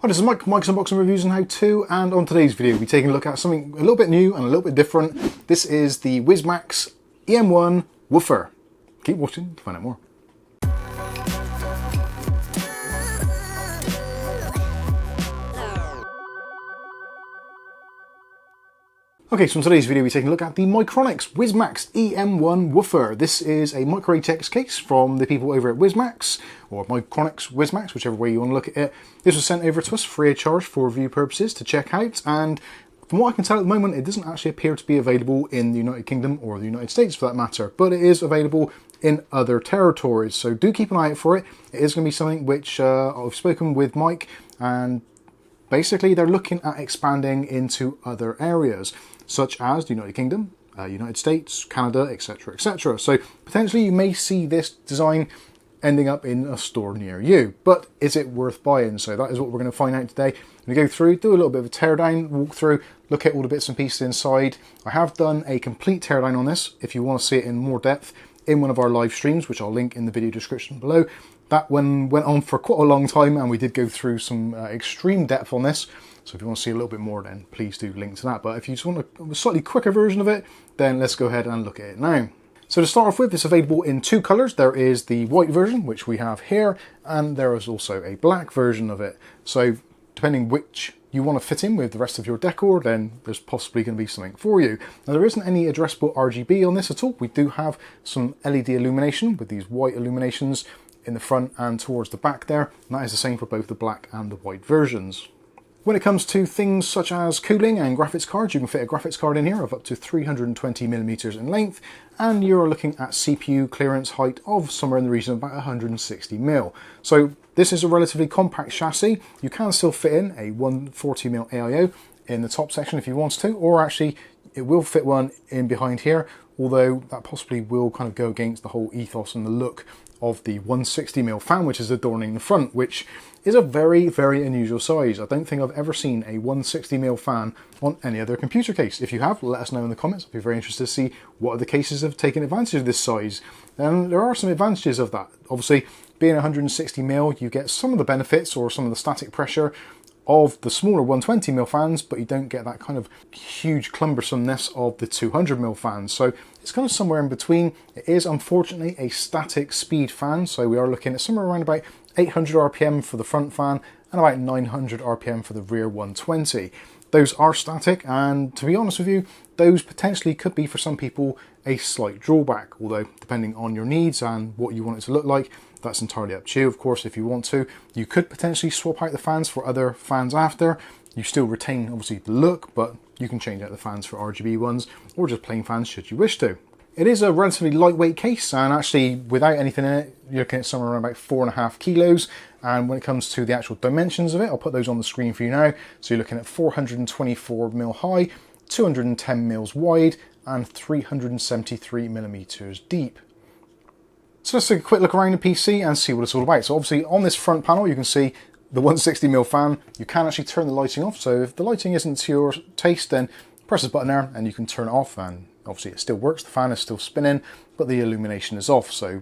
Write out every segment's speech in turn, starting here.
Hi, this is Mike, Mike's Unboxing Reviews and How To, and on today's video we'll be taking a look at something a little bit new and a little bit different. This is the Wizmax EM1 Woofer. Keep watching to find out more. Okay, so in today's video we're taking a look at the Micronics Wizmax EM1 Woofer. This is a Micro ATX case from the people over at Wizmax, or Micronics Wizmax, whichever way you want to look at it. This was sent over to us free of charge for review purposes to check out, and from what I can tell at the moment it doesn't actually appear to be available in the United Kingdom or the United States for that matter, but it is available in other territories, so do keep an eye out for it. It is going to be something which I've spoken with Mike, and basically they're looking at expanding into other areas, such as the United Kingdom, United States, Canada, etc, etc. So potentially you may see this design ending up in a store near you, but is it worth buying? So that is what we're going to find out today. We go through, do a little bit of a teardown, walk through, look at all the bits and pieces inside. I have done a complete teardown on this if you want to see it in more depth in one of our live streams, which I'll link in the video description below. That one went on for quite a long time and we did go through some extreme depth on this. So if you want to see a little bit more, then please do link to that. But if you just want a slightly quicker version of it, then let's go ahead and look at it now. So to start off with, it's available in two colours. There is the white version, which we have here, and there is also a black version of it. So depending which you want to fit in with the rest of your decor, then there's possibly going to be something for you. Now there isn't any addressable RGB on this at all. We do have some LED illumination with these white illuminations in the front and towards the back there, and that is the same for both the black and the white versions. When it comes to things such as cooling and graphics cards, you can fit a graphics card in here of up to 320mm in length, and you're looking at CPU clearance height of somewhere in the region of about 160mm. So this is a relatively compact chassis. You can still fit in a 140mm AIO in the top section if you want to, or actually it will fit one in behind here, although that possibly will kind of go against the whole ethos and the look of the 160mm fan, which is adorning the front, which is a very, very unusual size. I don't think I've ever seen a 160mm fan on any other computer case. If you have, let us know in the comments. I'd be very interested to see what other cases have taken advantage of this size. And there are some advantages of that. Obviously, being 160mm, you get some of the benefits or some of the static pressure of the smaller 120mm fans, but you don't get that kind of huge cumbersomeness of the 200mm fans. So it's kind of somewhere in between. It is unfortunately a static speed fan, so we are looking at somewhere around about 800 RPM for the front fan and about 900 RPM for the rear 120. Those are static, and to be honest with you, those potentially could be for some people a slight drawback, although depending on your needs and what you want it to look like, that's entirely up to you. Of course, if you want to, you could potentially swap out the fans for other fans after. You still retain obviously the look, but you can change out the fans for RGB ones or just plain fans should you wish to. It is a relatively lightweight case, and actually without anything in it, you're looking at somewhere around about 4.5 kilos. And when it comes to the actual dimensions of it, I'll put those on the screen for you now. So you're looking at 424mm high, 210mm wide, and 373mm deep. So let's take a quick look around the PC and see what it's all about. So obviously on this front panel you can see the 160mm fan. You can actually turn the lighting off, so if the lighting isn't to your taste, then press this button there and you can turn it off, and obviously it still works. The fan is still spinning, but the illumination is off. So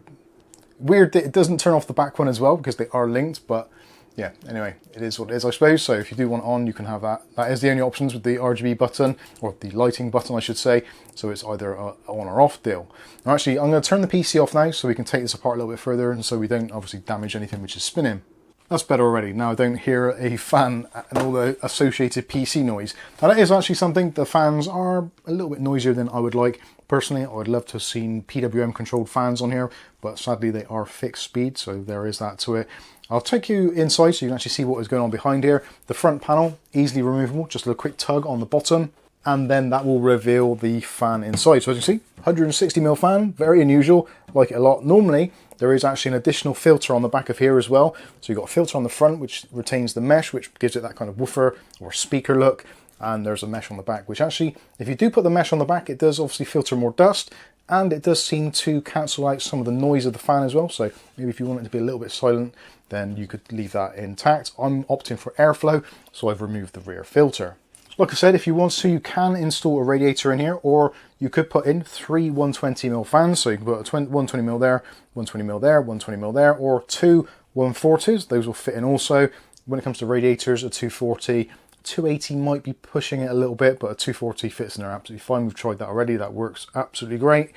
weird that it doesn't turn off the back one as well, because they are linked, but yeah, anyway, it is what it is, I suppose. So if you do want it on, you can have that. That is the only options with the RGB button, or the lighting button I should say. So it's either a on or off deal. Now actually, I'm going to turn the PC off now so we can take this apart a little bit further, and so we don't obviously damage anything which is spinning. That's better already. Now I don't hear a fan and all the associated PC noise. Now that is actually something, the fans are a little bit noisier than I would like. Personally, I would love to have seen PWM controlled fans on here, but sadly they are fixed speed, so there is that to it. I'll take you inside so you can actually see what is going on behind here. The front panel, easily removable, just a quick tug on the bottom, and then that will reveal the fan inside. So as you can see, 160mm fan, very unusual, like it a lot. Normally, there is actually an additional filter on the back of here as well. So you've got a filter on the front which retains the mesh, which gives it that kind of woofer or speaker look. And there's a mesh on the back, which actually, if you do put the mesh on the back, it does obviously filter more dust, and it does seem to cancel out some of the noise of the fan as well. So maybe if you want it to be a little bit silent, then you could leave that intact. I'm opting for airflow, so I've removed the rear filter. Like I said, if you want to, you can install a radiator in here, or you could put in 3 120mm fans. So you can put a 120mm there, 120mm there, 120mm there, or 2 140s. Those will fit in also. When it comes to radiators, a 240, 280 might be pushing it a little bit, but a 240 fits in there absolutely fine. We've tried that already. That works absolutely great.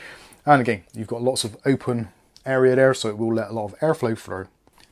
And again, you've got lots of open area there, so it will let a lot of airflow through.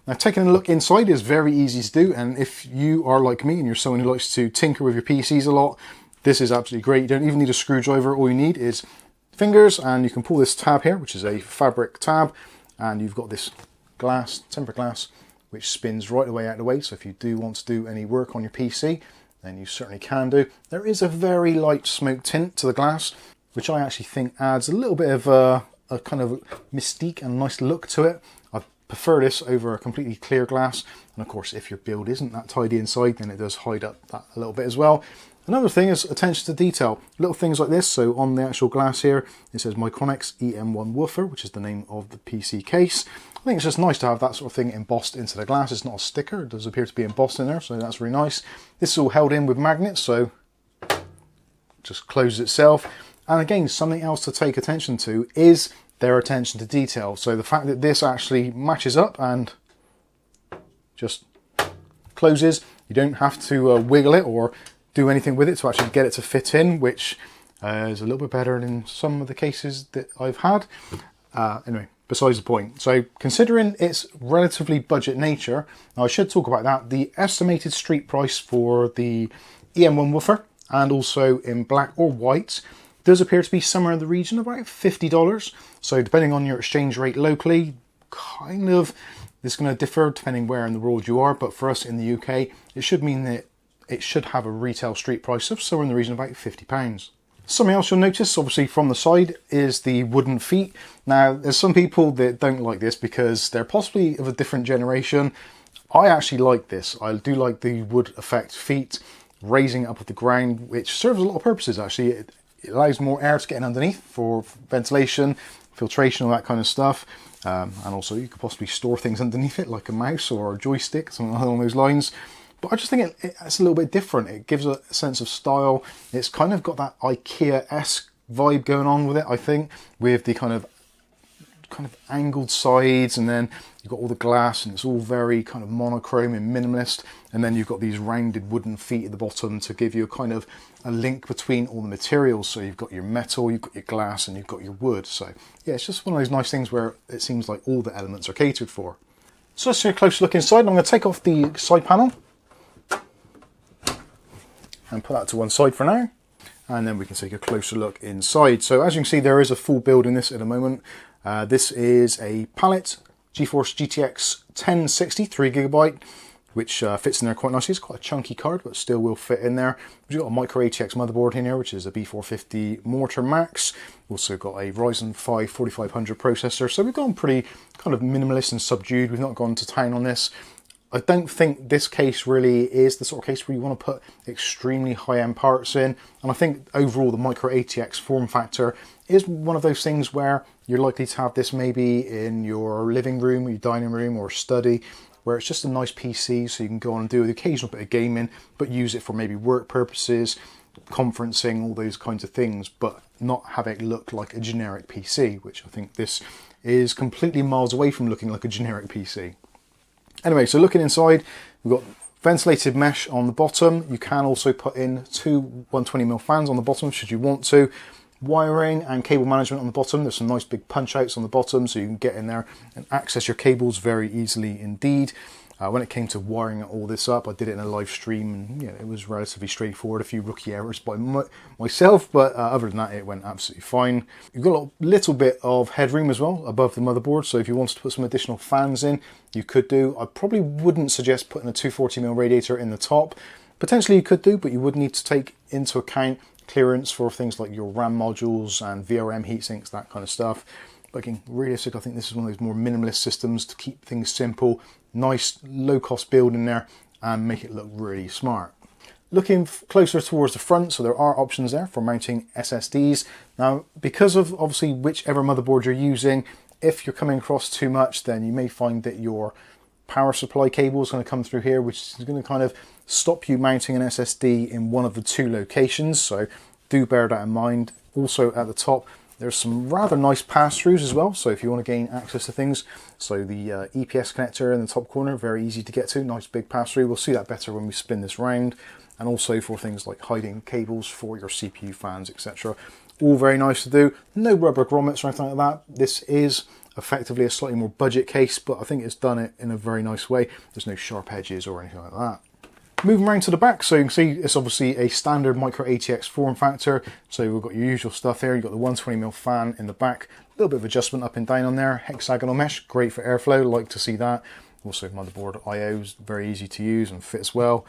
Now, taking a look inside is very easy to do, and if you are like me and you're someone who likes to tinker with your PCs a lot, this is absolutely great. You don't even need a screwdriver. All you need is fingers, and you can pull this tab here, which is a fabric tab, and you've got this glass, tempered glass, which spins right away out of the way. So if you do want to do any work on your PC, then you certainly can do. There is a very light smoke tint to the glass, which I actually think adds a little bit of a kind of mystique and nice look to it. I prefer this over a completely clear glass. And of course, if your build isn't that tidy inside, then it does hide up that a little bit as well. Another thing is attention to detail. Little things like this. So on the actual glass here, it says Micronics EM1 Woofer, which is the name of the PC case. I think it's just nice to have that sort of thing embossed into the glass. It's not a sticker. It does appear to be embossed in there, so that's really nice. This is all held in with magnets, so just closes itself. And again, something else to take attention to is their attention to detail. So the fact that this actually matches up and just closes, you don't have to wiggle it or do anything with it to actually get it to fit in, which is a little bit better than some of the cases that I've had. Anyway, besides the point. So considering its relatively budget nature, now I should talk about that. The estimated street price for the EM1 Woofer, and also in black or white, does appear to be somewhere in the region of about $50. So depending on your exchange rate locally, kind of, this is going to differ depending where in the world you are. But for us in the UK, it should mean that it should have a retail street price of somewhere in the region of about £50. Something else you'll notice, obviously from the side, is the wooden feet. Now, there's some people that don't like this because they're possibly of a different generation. I actually like this. I do like the wood effect feet, raising up off the ground, which serves a lot of purposes actually. It allows more air to get in underneath for ventilation, filtration, all that kind of stuff. And also you could possibly store things underneath it, like a mouse or a joystick, something along those lines. But I just think it's a little bit different. It gives a sense of style. It's kind of got that IKEA-esque vibe going on with it, I think, with the kind of angled sides, and then you've got all the glass, and it's all very kind of monochrome and minimalist. And then you've got these rounded wooden feet at the bottom to give you a kind of a link between all the materials. So you've got your metal, you've got your glass, and you've got your wood. So yeah, it's just one of those nice things where it seems like all the elements are catered for. So let's take a closer look inside. I'm going to take off the side panel and put that to one side for now, and then we can take a closer look inside. So as you can see, there is a full build in this at the moment. This is a palette GeForce GTX 1060 3GB, which fits in there quite nicely. It's quite a chunky card, but still will fit in there. We've got a Micro ATX motherboard in here, which is a B450 Mortar Max. We've also got a Ryzen 5 4500 processor. So we've gone pretty kind of minimalist and subdued. We've not gone to town on this. I don't think this case really is the sort of case where you want to put extremely high-end parts in. And I think overall the Micro ATX form factor is one of those things where you're likely to have this maybe in your living room, or your dining room, or study, where it's just a nice PC so you can go on and do the occasional bit of gaming, but use it for maybe work purposes, conferencing, all those kinds of things, but not have it look like a generic PC, which I think this is completely miles away from looking like a generic PC. Anyway, so looking inside, we've got ventilated mesh on the bottom. You can also put in two 120mm fans on the bottom should you want to. Wiring and cable management on the bottom. There's some nice big punch outs on the bottom so you can get in there and access your cables very easily indeed. When it came to wiring all this up, I did it in a live stream, and it was relatively straightforward. A few rookie errors by myself, but other than that, it went absolutely fine. You've got a little bit of headroom as well above the motherboard, so if you wanted to put some additional fans in, you could do. I probably wouldn't suggest putting a 240mm radiator in the top. Potentially you could do, but you would need to take into account clearance for things like your RAM modules and VRM heatsinks, that kind of stuff. But again, realistic, I think this is one of those more minimalist systems to keep things simple, nice low cost build in there and make it look really smart. Looking closer towards the front, so there are options there for mounting SSDs. Now, because of obviously whichever motherboard you're using, if you're coming across too much, then you may find that your power supply cable is going to come through here, which is going to kind of stop you mounting an SSD in one of the two locations. So do bear that in mind. Also at the top, There's some rather nice pass-throughs as well, so if you want to gain access to things. So the EPS connector in the top corner, very easy to get to, nice big pass-through. We'll see that better when we spin this round. And also for things like hiding cables for your CPU fans, etc. All very nice to do. No rubber grommets or anything like that. This is effectively a slightly more budget case, but I think it's done it in a very nice way. There's no sharp edges or anything like that. Moving around to the back, so you can see it's obviously a standard Micro ATX form factor. So we've got your usual stuff here. You've got the 120mm fan in the back, a little bit of adjustment up and down on there. Hexagonal mesh, great for airflow, like to see that. Also motherboard IOs, very easy to use and fits well.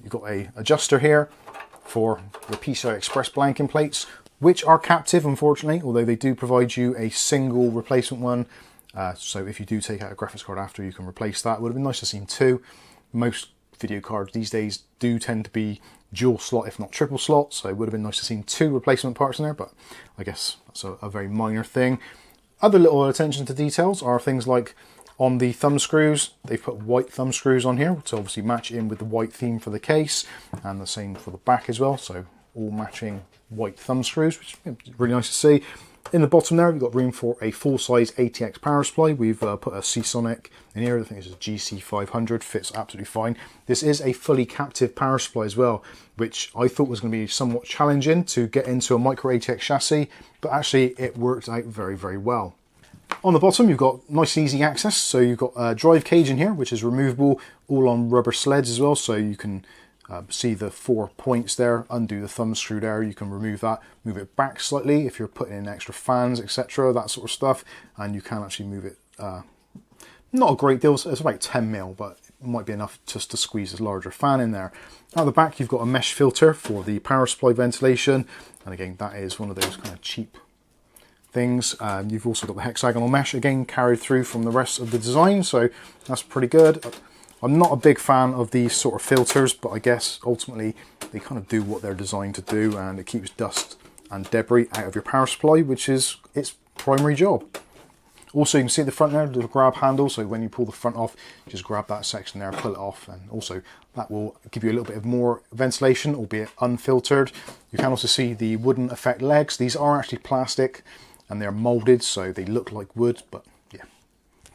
You've got a adjuster here for your PCI Express blanking plates, which are captive, unfortunately, although they do provide you a single replacement one. So if you do take out a graphics card after, you can replace that. Would have been nice to see two. Most video cards these days do tend to be dual slot, if not triple slot, so it would have been nice to see two replacement parts in there, but I guess that's a very minor thing. Other little attention to details are things like on the thumb screws, they've put white thumb screws on here to obviously match in with the white theme for the case, and the same for the back as well, so all matching white thumb screws, which is really nice to see. In the bottom there, we've got room for a full-size ATX power supply. We've put a Seasonic in here. I think this is a GC500, fits absolutely fine. This is a fully captive power supply as well, which I thought was going to be somewhat challenging to get into a Micro ATX chassis, but actually it worked out very, very well. On the bottom, you've got nice and easy access. So you've got a drive cage in here, which is removable, all on rubber sleds as well, so you can see the 4 points there, undo the thumb screw there, you can remove that, move it back slightly if you're putting in extra fans, etc., that sort of stuff, and you can actually move it, not a great deal, it's about 10mm, but it might be enough just to squeeze a larger fan in there. At the back, you've got a mesh filter for the power supply ventilation, and again, that is one of those kind of cheap things. You've also got the hexagonal mesh, again, carried through from the rest of the design, so that's pretty good. I'm not a big fan of these sort of filters, but I guess ultimately they kind of do what they're designed to do, and it keeps dust and debris out of your power supply, which is its primary job. Also, you can see at the front there, the grab handle, so when you pull the front off, just grab that section there, pull it off, and also that will give you a little bit of more ventilation, albeit unfiltered. You can also see the wooden effect legs. These are actually plastic, and they're molded, so they look like wood, but yeah,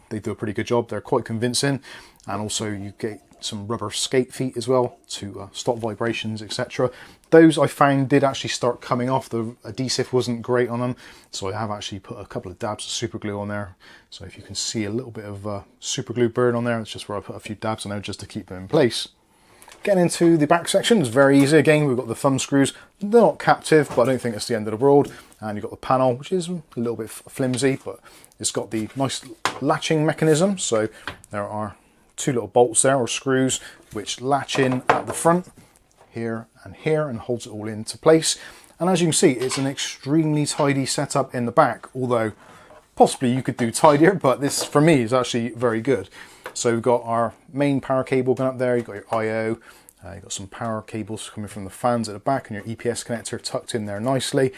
they do a pretty good job. They're quite convincing. And also you get some rubber skate feet as well to stop vibrations, etc. Those I found did actually start coming off. The adhesive wasn't great on them, so I have actually put a couple of dabs of super glue on there. So if you can see a little bit of super glue burn on there, that's just where I put a few dabs on there just to keep them in place. Getting into the back section is very easy. Again, we've got the thumb screws. They're not captive, but I don't think it's the end of the world. And you've got the panel, which is a little bit flimsy, but it's got the nice latching mechanism. So there are two little bolts there, or screws, which latch in at the front here and holds it all into place. And as you can see, it's an extremely tidy setup in the back, although possibly you could do tidier, but this for me is actually very good. So we've got our main power cable going up there, you've got your IO, you've got some power cables coming from the fans at the back, and your EPS connector tucked in there nicely.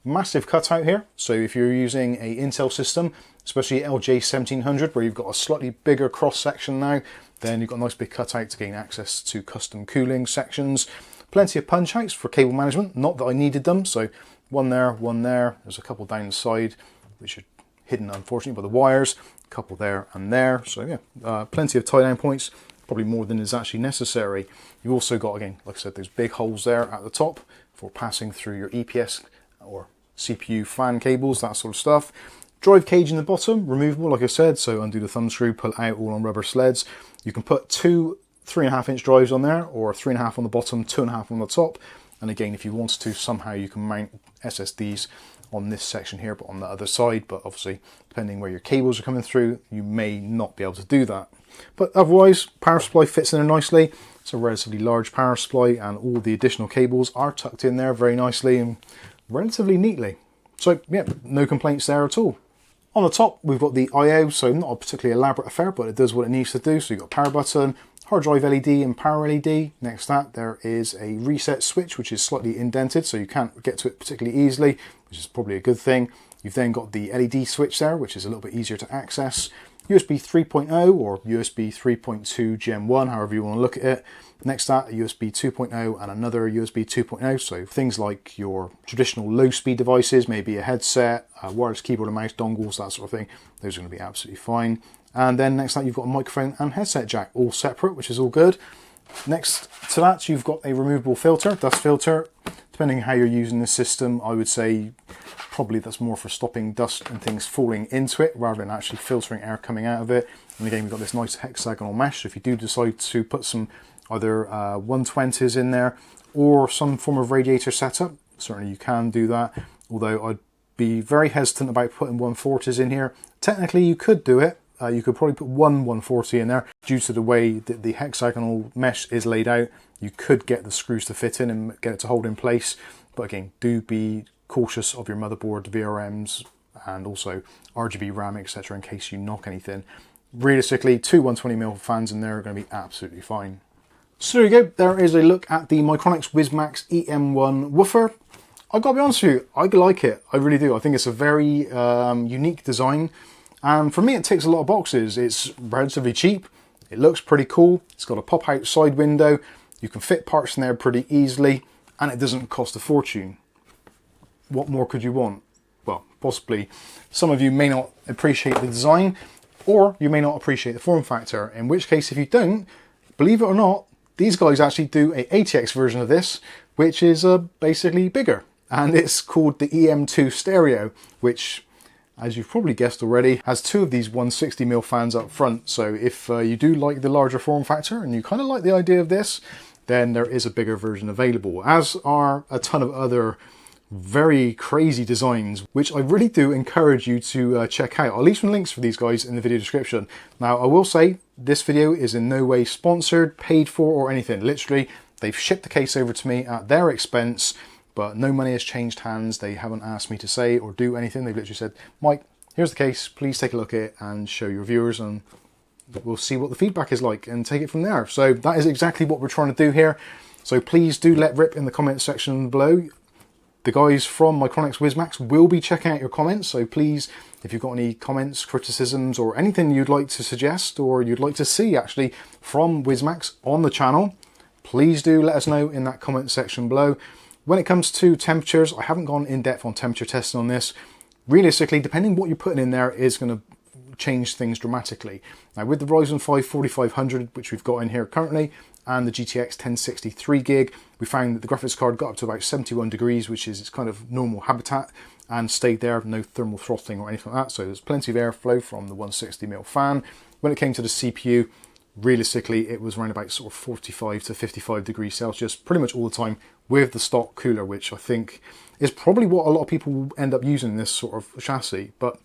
Massive cutout here, so if you're using a Intel system, especially LJ1700, where you've got a slightly bigger cross section now, then you've got a nice big cutout to gain access to custom cooling sections. Plenty of punch outs for cable management, not that I needed them, so one there, there's a couple down the side, which are hidden unfortunately by the wires, a couple there and there, so yeah, plenty of tie down points, probably more than is actually necessary. You've also got, again, like I said, those big holes there at the top for passing through your EPS or CPU fan cables, that sort of stuff. Drive cage in the bottom, removable, like I said, so undo the thumb screw, pull it out, all on rubber sleds. You can put two 3.5-inch drives on there, or 3.5 on the bottom, 2.5 on the top. And again, if you wanted to, somehow you can mount SSDs on this section here, but on the other side. But obviously, depending where your cables are coming through, you may not be able to do that. But otherwise, power supply fits in there nicely. It's a relatively large power supply, and all the additional cables are tucked in there very nicely and relatively neatly. So yeah, no complaints there at all. On the top, we've got the I/O, so not a particularly elaborate affair, but it does what it needs to do. So you've got power button, hard drive LED and power LED. Next to that, there is a reset switch, which is slightly indented, so you can't get to it particularly easily, which is probably a good thing. You've then got the LED switch there, which is a little bit easier to access. USB 3.0 or USB 3.2 Gen 1, however you want to look at it. Next to that, a USB 2.0 and another USB 2.0. So things like your traditional low-speed devices, maybe a headset, wireless keyboard and mouse dongles, that sort of thing, those are going to be absolutely fine. And then next to that, you've got a microphone and headset jack, all separate, which is all good. Next to that, you've got a removable filter, dust filter. Depending on how you're using this system, I would say probably that's more for stopping dust and things falling into it rather than actually filtering air coming out of it. And again, we've got this nice hexagonal mesh. So if you do decide to put some either 120s in there or some form of radiator setup, certainly you can do that. Although I'd be very hesitant about putting 140s in here. Technically, you could do it. You could probably put one 140 in there. Due to the way that the hexagonal mesh is laid out, you could get the screws to fit in and get it to hold in place. But again, do be cautious of your motherboard, VRMs, and also RGB RAM, etc. in case you knock anything. Realistically, two 120mm fans in there are going to be absolutely fine. So there you go. There is a look at the Micronics Wizmax EM1 Woofer. I've got to be honest with you, I like it. I really do. I think it's a very unique design. And for me, it ticks a lot of boxes. It's relatively cheap. It looks pretty cool. It's got a pop-out side window. You can fit parts in there pretty easily, and it doesn't cost a fortune. What more could you want? Well, possibly some of you may not appreciate the design, or you may not appreciate the form factor, in which case, if you don't, believe it or not, these guys actually do a ATX version of this, which is basically bigger. And it's called the EM2 Stereo, which, as you've probably guessed already, has two of these 160mm fans up front. So if you do like the larger form factor and you kind of like the idea of this, then there is a bigger version available, as are a ton of other very crazy designs, which I really do encourage you to check out. I'll leave some links for these guys in the video description. Now, I will say this video is in no way sponsored, paid for, or anything. Literally, they've shipped the case over to me at their expense, but no money has changed hands. They haven't asked me to say or do anything. They've literally said, Mike, here's the case, please take a look at it and show your viewers, and we'll see what the feedback is like and take it from there. So that is exactly what we're trying to do here. So please do let rip in the comments section below. The guys from Micronics Wizmax will be checking out your comments, so please, if you've got any comments, criticisms, or anything you'd like to suggest or you'd like to see actually from Wizmax on the channel, please do let us know in that comment section below. When it comes to temperatures, I haven't gone in depth on temperature testing on this. Realistically, depending what you're putting in there is going to change things dramatically. Now with the Ryzen 5 4500, which we've got in here currently, and the GTX 1060 3GB, we found that the graphics card got up to about 71 degrees, which is its kind of normal habitat, and stayed there, no thermal throttling or anything like that. So there's plenty of airflow from the 160mm fan. When it came to the CPU, realistically, it was around about sort of 45 to 55 degrees Celsius pretty much all the time with the stock cooler, which I think is probably what a lot of people end up using in this sort of chassis. But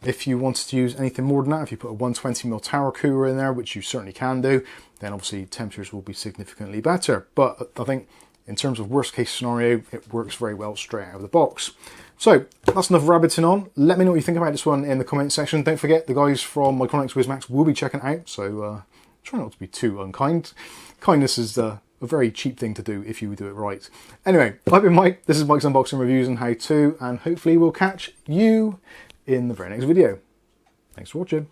if you wanted to use anything more than that, if you put a 120mm tower cooler in there, which you certainly can do, then obviously temperatures will be significantly better. But I think in terms of worst case scenario, it works very well straight out of the box. So that's enough rabbiting on. Let me know what you think about this one in the comment section. Don't forget, the guys from Micronics Wizmax will be checking it out, so try not to be too unkind. Kindness is a very cheap thing to do if you do it right. Anyway, I've been Mike. This is Mike's Unboxing Reviews and How To, and hopefully we'll catch you in the very next video. Thanks for watching.